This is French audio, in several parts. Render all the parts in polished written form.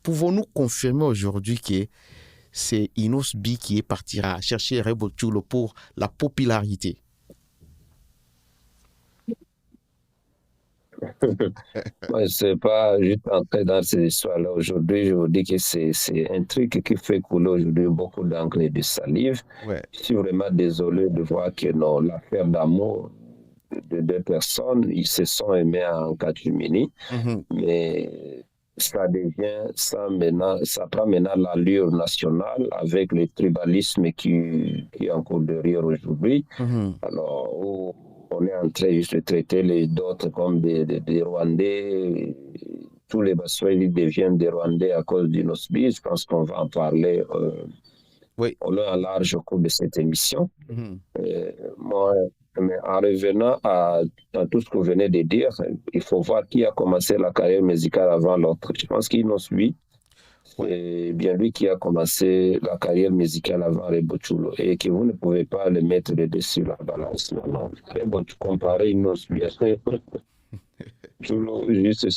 pouvons-nous confirmer aujourd'hui que c'est Inos B qui est parti à chercher Rebo Chulo pour la popularité? Moi, je ne sais pas juste entrer dans ces histoires-là. Aujourd'hui, je vous dis que c'est un truc qui fait couler aujourd'hui beaucoup d'encre et de salive. Ouais. Je suis vraiment désolé de voir que non, l'affaire d'amour de deux personnes, ils se sont aimés en catimini, mais ça prend maintenant l'allure nationale avec le tribalisme qui est en cours de rire aujourd'hui. Alors, on est en train juste de traiter les d'autres comme des Rwandais. Tous les Baswahili deviennent des Rwandais à cause du Nosbi. Je pense qu'on va en parler Oui. au long et large au cours de cette émission. Moi, mais en revenant à tout ce que vous venez de dire, il faut voir qui a commencé la carrière musicale avant l'autre. Je pense qu'Inosbi, c'est bien lui qui a commencé la carrière musicale avant Rebo Chulo et que vous ne pouvez pas le mettre dessus la balance. Non. Rebo, tu compares Inosbi à Chulo, juste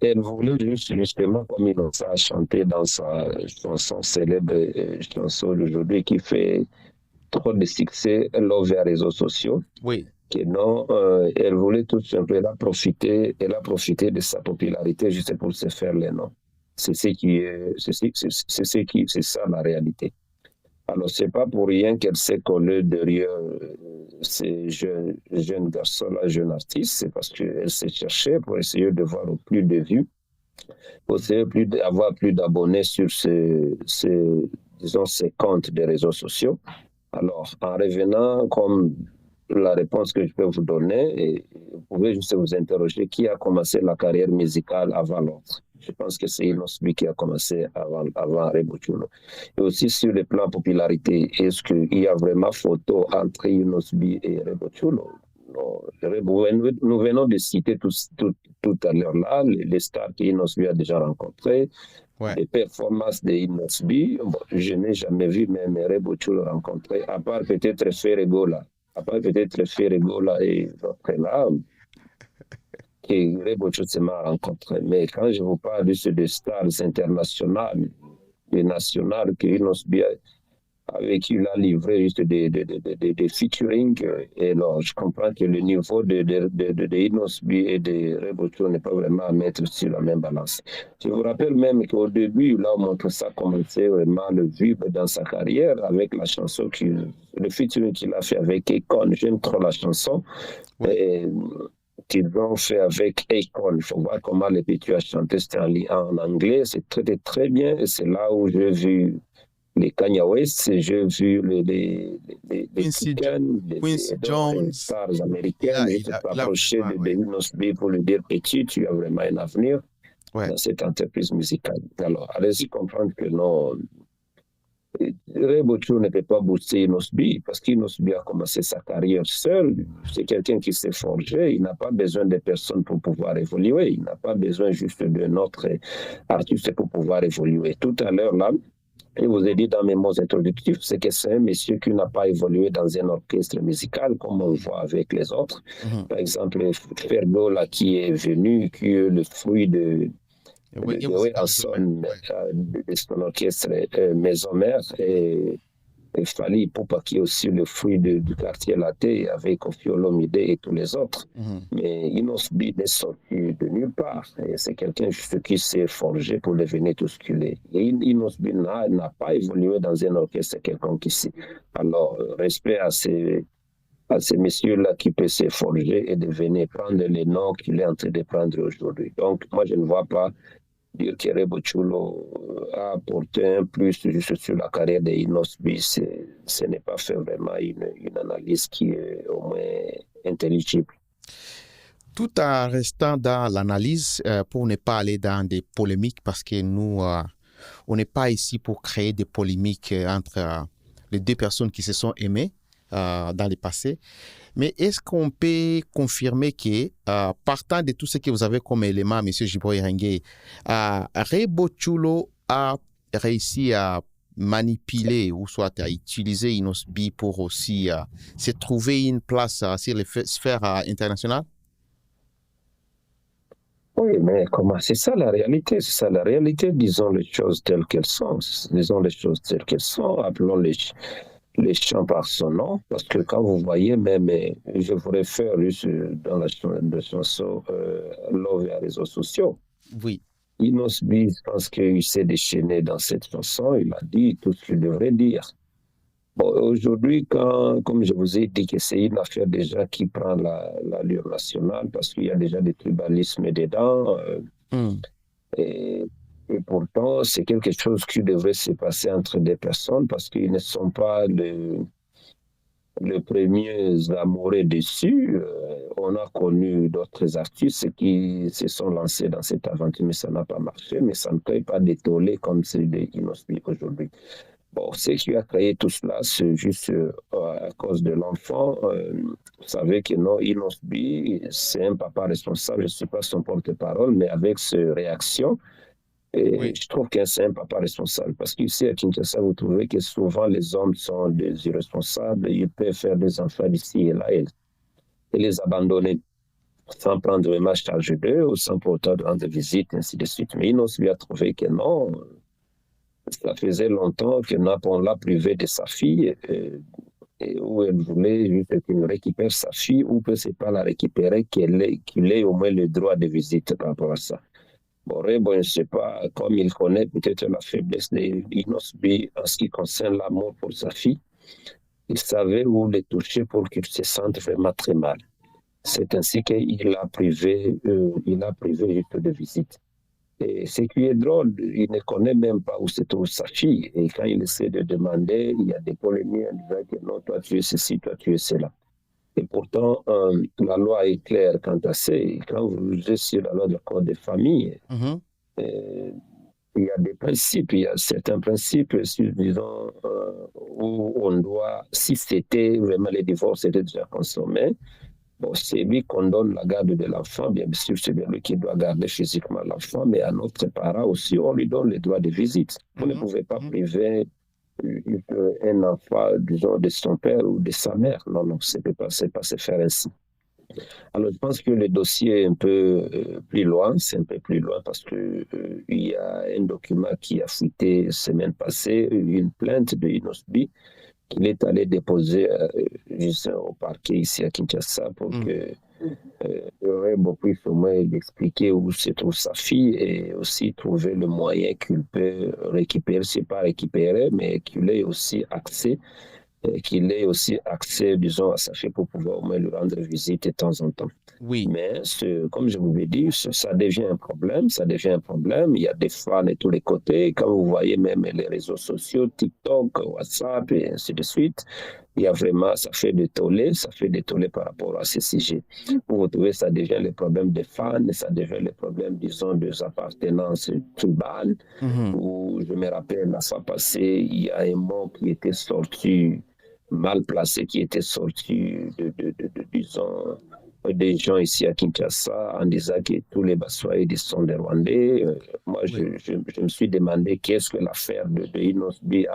elle voulait justement, comme il a chanté dans sa chanson célèbre, chanson d'aujourd'hui qui fait trop de succès lors des réseaux sociaux. Oui. Que non, elle voulait tout simplement elle a profité de sa popularité juste pour se faire les noms. C'est ça la réalité. Alors, c'est pas pour rien qu'elle s'est collée derrière ces jeunes garçons-là, jeunes artistes, c'est parce qu'elle s'est cherchée pour essayer de voir au plus de vues, pour essayer d'avoir plus d'abonnés sur ces comptes des réseaux sociaux. Alors, en revenant, comme la réponse que je peux vous donner, vous pouvez juste vous interroger qui a commencé la carrière musicale avant l'autre. Je pense que c'est Inosbi qui a commencé avant Rebo Chulo. Et aussi sur le plan popularité, est-ce qu'il y a vraiment photo entre Inosbi et Rebo Chulo? Non. Nous venons de citer tout à l'heure là les stars qu'Inosbi a déjà rencontrées. Ouais. Les performances de Inosbi, je n'ai jamais vu même Rebo Chulo rencontrer, à part peut-être Ferregola. Et d'autres là, que Rebo Chulo m'a rencontré. Mais quand je vous parle de des stars internationales et nationales que Inosbi avec qui il a livré juste des featuring. Et alors, je comprends que le niveau de Inosbi et de Rebo Chulo n'est pas vraiment à mettre sur la même balance. Je vous rappelle même qu'au début, il a montré ça commencer vraiment le vibre dans sa carrière avec la chanson, le featuring qu'il a fait avec Akon. J'aime trop la chanson. Qu'ils ont fait avec Akon. Il faut voir comment les petits ont chanté, c'était en anglais. C'est très, très bien. Et c'est là où j'ai vu les Kanye West, j'ai vu les Quincy Jones, stars américaines, je s'est approché de Inosbi pour lui dire petit, tu as vraiment un avenir dans cette entreprise musicale. Alors, allez-y comprendre que non, Rebo Chulo ne peut pas booster Inosbi parce qu'Inosbi a commencé sa carrière seul. C'est quelqu'un qui s'est forgé. Il n'a pas besoin de personne pour pouvoir évoluer. Il n'a pas besoin juste de notre artiste pour pouvoir évoluer. Tout à l'heure, là, je vous ai dit dans mes mots introductifs, c'est que c'est un monsieur qui n'a pas évolué dans un orchestre musical comme on voit avec les autres. Par exemple, Ferdo, là, qui est venu, qui est le fruit de son orchestre Maison Mère et Fally Ipupa qui est aussi le fruit du quartier laté avec Koffi Olomide et tous les autres. Mais Inosbi n'est sorti de nulle part. C'est quelqu'un juste qui s'est forgé pour devenir tout ce qu'il est. Et Inosbi n'a pas évolué dans un orchestre quelconque ici. Alors, respect à ces messieurs-là qui peuvent se forger et devenir prendre les noms qu'il est en train de prendre aujourd'hui. Donc, moi, je ne vois pas dire que Rebo Chulo a apporté un plus juste sur la carrière de Inosbi, ce n'est pas fait vraiment une analyse qui est au moins intelligible. Tout en restant dans l'analyse, pour ne pas aller dans des polémiques, parce que nous, on n'est pas ici pour créer des polémiques entre les deux personnes qui se sont aimées dans le passé. Mais est-ce qu'on peut confirmer que, partant de tout ce que vous avez comme élément, M. Jiboy Rengue, Rebo Chulo a réussi à manipuler ou soit à utiliser Inosbi pour aussi se trouver une place sur les sphères internationales? Oui, mais comment? C'est ça la réalité, c'est ça la réalité. Disons les choses telles qu'elles sont. Disons les choses telles qu'elles sont. Appelons les champs par son nom. Parce que quand vous voyez, même, je vous réfère juste dans la chanson Love et les réseaux sociaux. Oui. Inos B, je pense qu'il s'est déchaîné dans cette chanson. Il a dit tout ce qu'il devrait dire. Bon, aujourd'hui, comme je vous ai dit que c'est une affaire déjà qui prend l'allure nationale parce qu'il y a déjà des tribalismes dedans. Et, et pourtant, c'est quelque chose qui devrait se passer entre des personnes parce qu'ils ne sont pas le premier amoureux dessus. On a connu d'autres artistes qui se sont lancés dans cette aventure, mais ça n'a pas marché. Mais ça ne peut pas détoller comme celui de Inosbi aujourd'hui. Bon, ce qui a créé tout cela, c'est juste à cause de l'enfant. Vous savez que non, Inosbi, c'est un papa responsable, je ne suis pas son porte-parole, mais avec ses réactions, et je trouve que c'est un papa responsable. Parce qu'ici à Kinshasa, vous trouvez que souvent les hommes sont des irresponsables, ils peuvent faire des enfants d'ici et là et les abandonner sans prendre vraiment charge d'eux ou sans pourtant rendre visite, ainsi de suite. Mais Inosbi a trouvé que non, ça faisait longtemps qu'on l'a privé de sa fille, et où elle voulait juste qu'il récupère sa fille, ou que c'est pas la récupérer, qu'il ait au moins le droit de visite par rapport à ça. Bon, je ne sais pas, comme il connaît peut-être la faiblesse d'Inosbi en ce qui concerne l'amour pour sa fille, il savait où les toucher pour qu'il se sente vraiment très mal. C'est ainsi qu'il a privé juste de visite. Et ce qui est drôle, il ne connaît même pas où se trouve sa fille. Et quand il essaie de demander, il y a des polémiques en disant que non, toi tu es ceci, toi tu es cela. Et pourtant, la loi est claire quant à ça. Quand vous lisez sur la loi du code des familles, il y a des principes, il y a certains principes, disons, où on doit, si c'était vraiment les divorces étaient déjà consommés, bon, c'est lui qu'on donne la garde de l'enfant, bien sûr, c'est lui qui doit garder physiquement l'enfant, mais à notre parent aussi, on lui donne les droits de visite. Vous ne pouvez pas priver un enfant, disons, de son père ou de sa mère. Non, non, ça ne peut pas se faire ainsi. Alors, je pense que le dossier est un peu plus loin, c'est un peu plus loin parce qu'il y a un document qui a fuité semaine passée, une plainte de Inosbi qu'il est allé déposer juste au parquet ici à Kinshasa pour que Rebo puisse au moins expliquer où se trouve sa fille et aussi trouver le moyen qu'il peut récupérer, c'est pas récupérer, mais qu'il ait aussi accès disons, à sa fille pour pouvoir au moins lui rendre visite de temps en temps. Oui. Mais comme je vous l'ai dit, ça devient un problème, Il y a des fans de tous les côtés. Quand vous voyez même les réseaux sociaux, TikTok, WhatsApp et ainsi de suite, il y a vraiment, ça fait des tollés par rapport à ces sujets. Vous trouvez, ça devient le problème des fans, ça devient le problème, disons, des appartenances tribales, où je me rappelle, la fois passée, il y a un mot qui était sorti, mal placé, qui était sorti disons, des gens ici à Kinshasa en disant que tous les Baswahili sont des Rwandais. Moi, je me suis demandé qu'est-ce que l'affaire de Inosbi,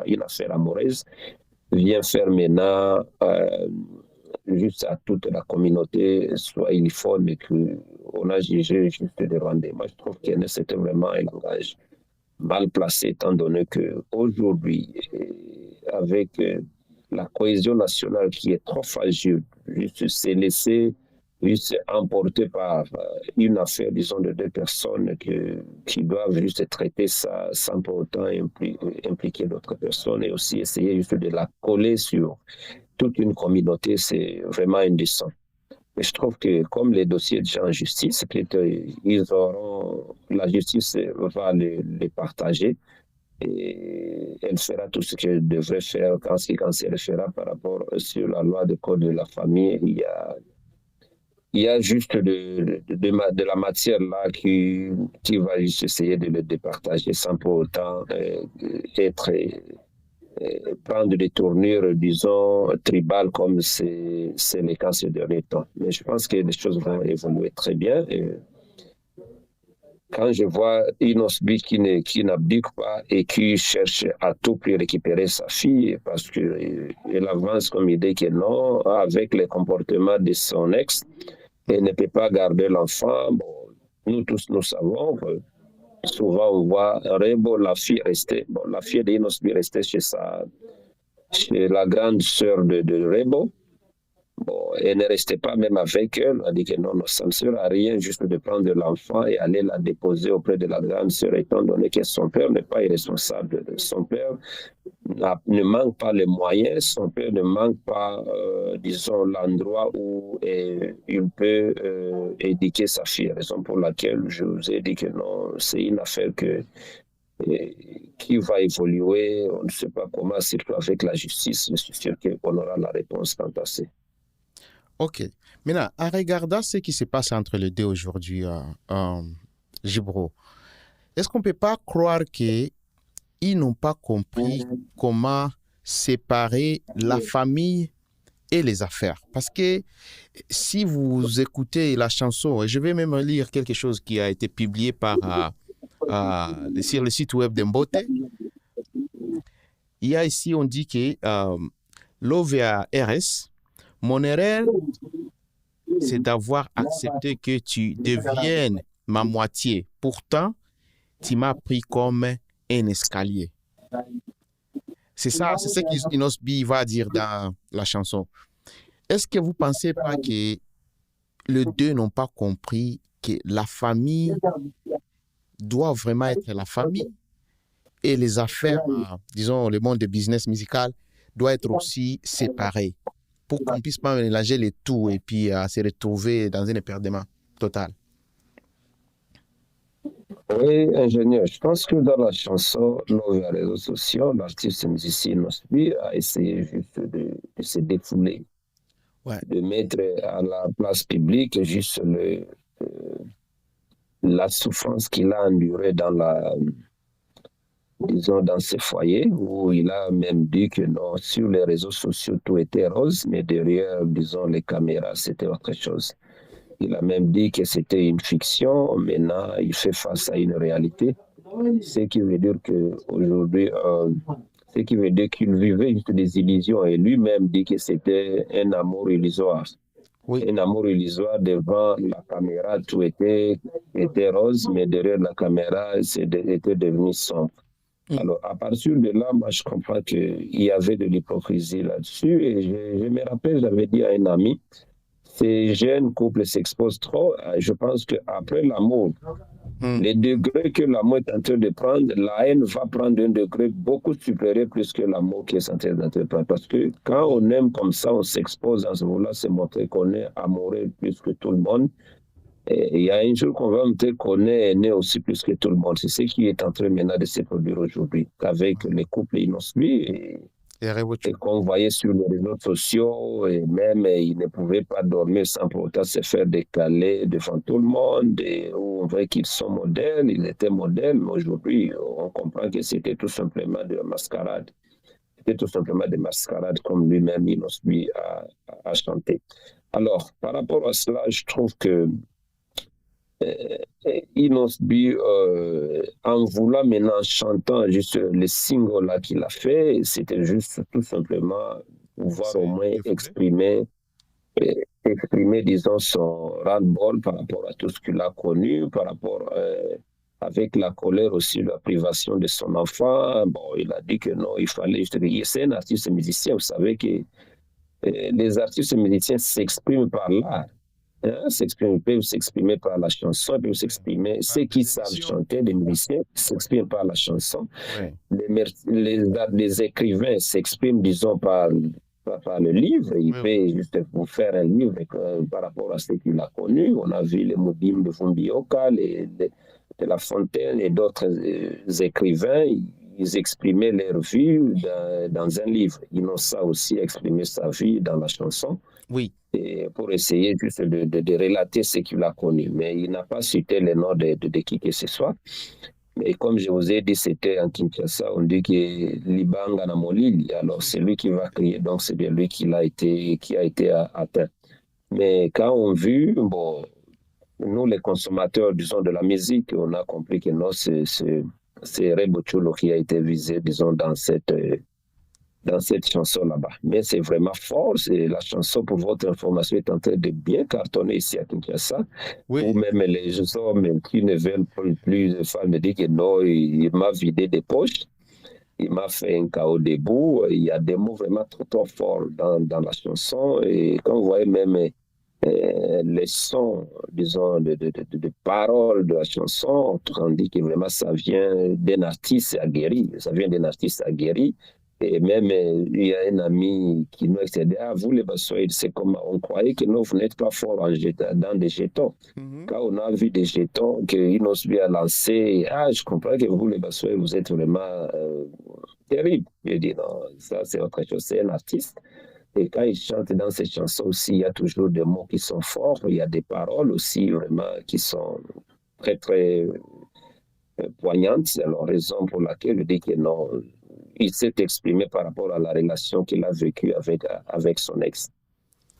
une affaire amoureuse, vient faire maintenant juste à toute la communauté swahiliphone et qu'on a jugé juste des Rwandais. Moi, je trouve que c'était vraiment un langage mal placé, étant donné qu'aujourd'hui, avec la cohésion nationale qui est trop fragile, juste se laisser juste emporter par une affaire, disons, de deux personnes qui doivent juste traiter ça sans pour autant impliquer d'autres personnes et aussi essayer juste de la coller sur toute une communauté, c'est vraiment indécent. Mais je trouve que comme les dossiers déjà en justice, la justice va les partager et elle fera tout ce qu'elle devrait faire quand elle fera par rapport sur la loi de code de la famille. Il y a juste de la matière là qui va juste essayer de le départager sans pour autant prendre des tournures, disons, tribales comme c'est le cas ces derniers temps. Mais je pense que les choses vont évoluer très bien. Et quand je vois Inosbi qui n'abdique pas et qui cherche à tout prix récupérer sa fille parce qu'elle avance comme idée que non, avec les comportements de son ex, elle ne peut pas garder l'enfant. Bon, nous tous, nous savons, souvent on voit Rebo, la fille rester, bon, la fille d'Inosbi rester chez la grande sœur de Rebo. Bon, elle ne restait pas même avec elle. Elle a dit que non, ça ne sert à rien juste de prendre l'enfant et aller la déposer auprès de la grande sœur, étant donné que son père n'est pas irresponsable. Son père ne manque pas les moyens, son père ne manque pas, disons, l'endroit où il peut éduquer sa fille. Raison pour laquelle je vous ai dit que non, c'est une affaire qui va évoluer, on ne sait pas comment, surtout avec la justice. Je suis sûr qu'on aura la réponse quant à ça. Ok. Maintenant, en regardant ce qui se passe entre les deux aujourd'hui, Gibro, est-ce qu'on ne peut pas croire qu'ils n'ont pas compris comment séparer la famille et les affaires? Parce que si vous écoutez la chanson, et je vais même lire quelque chose qui a été publié sur le site web d'Mbote, il y a ici, on dit que l'OVARS, mon erreur, c'est d'avoir accepté que tu deviennes ma moitié. Pourtant, tu m'as pris comme un escalier. C'est ça, c'est ce qu'Inosbi va dire dans la chanson. Est-ce que vous ne pensez pas que les deux n'ont pas compris que la famille doit vraiment être la famille et les affaires, disons, le monde du business musical doit être aussi séparé pour qu'on ne puisse pas mélanger les tout et puis se retrouver dans un éperdument total? Oui, ingénieur, je pense que dans la chanson, les réseaux sociaux, l'artiste musicien Nosby a essayé juste de se défouler, de mettre à la place publique juste la souffrance qu'il a endurée disons, dans ses foyers, où il a même dit que non, sur les réseaux sociaux, tout était rose, mais derrière, disons, les caméras, c'était autre chose. Il a même dit que c'était une fiction. Maintenant, il fait face à une réalité. Ce qui veut dire qu'aujourd'hui, ce qui veut dire qu'il vivait juste des illusions. Et lui-même dit que c'était un amour illusoire. Oui. Un amour illusoire devant la caméra, tout était rose, mais derrière la caméra, était devenu sombre. Alors, à partir de là, moi, je comprends qu'il y avait de l'hypocrisie là-dessus. Et je me rappelle, j'avais dit à un ami, ces jeunes couples s'exposent trop. Je pense qu'après l'amour, les degrés que l'amour est en train de prendre, la haine va prendre un degré beaucoup supérieur plus que l'amour qui est en train d'entreprendre. Parce que quand on aime comme ça, on s'expose dans ce moment-là, c'est montrer qu'on est amoureux plus que tout le monde. Et il y a un jour qu'on va montrer qu'on est aimé aussi plus que tout le monde. C'est ce qui est en train maintenant de se produire aujourd'hui, avec les couples innocents et qu'on voyait sur les réseaux sociaux, et même ils ne pouvaient pas dormir sans pour autant se faire décaler devant tout le monde, et on voit qu'ils sont modèles, ils étaient modèles, mais aujourd'hui, on comprend que c'était tout simplement de la mascarade. C'était tout simplement des mascarades comme lui-même, Inosbi, a chanté. Alors, par rapport à cela, je trouve que Inosbi, en voulant maintenant chantant juste les singles là qu'il a fait, c'était juste tout simplement pouvoir au moins exprimer, disons, son ras-le-bol par rapport à tout ce qu'il a connu, par rapport avec la colère aussi, la privation de son enfant. Bon, il a dit que non, il fallait. C'est un artiste musicien, vous savez que les artistes musiciens s'expriment par l'art. Ils peuvent s'exprimer par la chanson, ils peuvent s'exprimer. Ceux qui savent chanter, les musiciens, s'expriment par la chanson. Ouais. Les écrivains s'expriment, disons, par le livre. Ils peuvent juste vous faire un livre par rapport à ce qu'il a connu. On a vu les Moubim de Fumbioka, de La Fontaine et d'autres écrivains. Ils exprimaient leur vie dans un livre. Ils ont ça aussi exprimé sa vie dans la chanson. Oui. Et pour essayer juste de relater ce qu'il a connu. Mais il n'a pas cité les noms de qui que ce soit. Mais comme je vous ai dit, c'était en Kinshasa, on dit que Libanga Namolili, alors c'est lui qui va crier, donc c'est bien lui qui a été atteint. Mais quand on vu, bon, nous les consommateurs, disons, de la musique, on a compris que non, c'est Rebo Chulo qui a été visé, disons, dans cette dans cette chanson là-bas. Mais c'est vraiment fort. La chanson, pour votre information, est en train de bien cartonner ici à Kinshasa. Oui. Ou même les hommes qui ne veulent plus de femmes me disent que non, il m'a vidé des poches. Il m'a fait un chaos debout. Il y a des mots vraiment trop, trop forts dans la chanson. Et quand vous voyez même les sons, disons, de paroles de la chanson, on dit que vraiment ça vient d'un artiste aguerri. Ça vient d'un artiste aguerri. Et même, il y a un ami qui nous excédait. Ah, vous, les Bassois, c'est comme on croyait que nous, vous n'êtes pas forts dans des jetons. Quand on a vu des jetons qu'ils nous ont lancé, ah, je comprends que vous, les Bassois, vous êtes vraiment terrible. Je dis non, ça, c'est autre chose. C'est un artiste. Et quand il chante dans ses chansons aussi, il y a toujours des mots qui sont forts. Il y a des paroles aussi vraiment qui sont très, très poignantes. C'est la raison pour laquelle je dis que non, il s'est exprimé par rapport à la relation qu'il a vécue avec son ex.